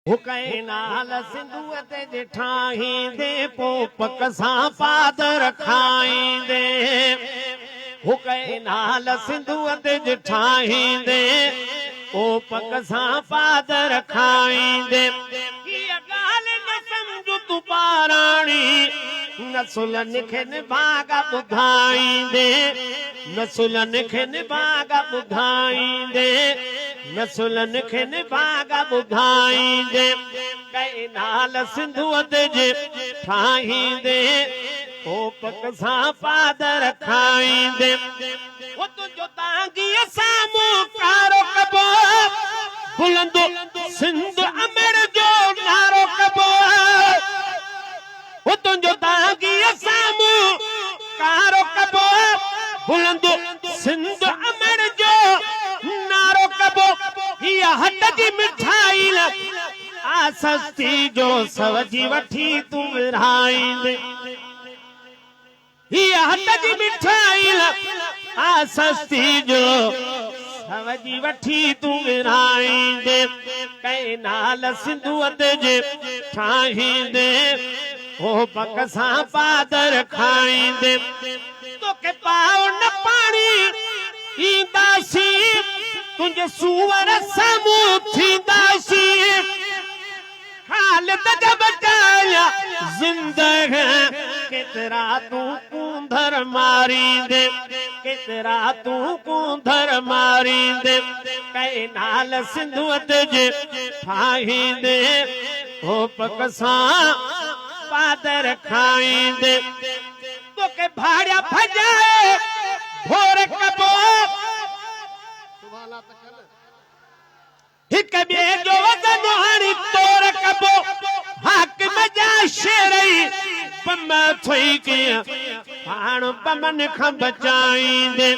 हुकई नाल सिंधुअ ते ॾिठाईंदे पोइ पक सां पादर खाईंदे हुकई नाल सिंधुअ ते ॾिठाईंदे पोइ पक सां पादर खाईंदे हीअ ॻाल्हि न सम्झ तूं पाराणी नसुलनि खे निभागा ॿुधाईंदे नसुलनि खे निभागा ॿुधाईंदे नसुलनि खे निभागा ॿुधाईंदे कई नाल सिंधुअ ते ठाहींदे पोइ पक सां पादर खाईंदे वो तुंहिंजो तांगीअ साम्हूं कारो कबो बुलंदो सिंध अमर जो नारो कबो वो तुंहिंजो तांगीअ साम्हूं कारो कबो बुलंदो सिंध अमर जो नारो कबो हीअ हट जी मिठाई आ सस्ती जो सवजी वठी तूं विरहाईंदे हीअ हट जी मिठाई आ सस्ती जो सवजी वठी तूं विरहाईंदे कई नाल सिंधुअ ते ठाहींदे ओ पक सां पादर खाईंदे तोखे पाओ न पाणी ईंदासीं तुंहिंजे सूअर साम्हूं थींदासीं हालत जब बचाया ज़िंदगी केतिरा तूं कूंधर मारींदे केतिरा तूं कूंधर मारींदे कई नाल सिंधुअ ते ठाहींदे ओ पक सां पादर खाईंदे तोखे भाड़िया भॼाए भोर कबो हिक ॿिए जो वज़न हाणी तोड़ कबो हाकिम जा शेरई बम थई कीअं हाण बमन खां बचाईंदे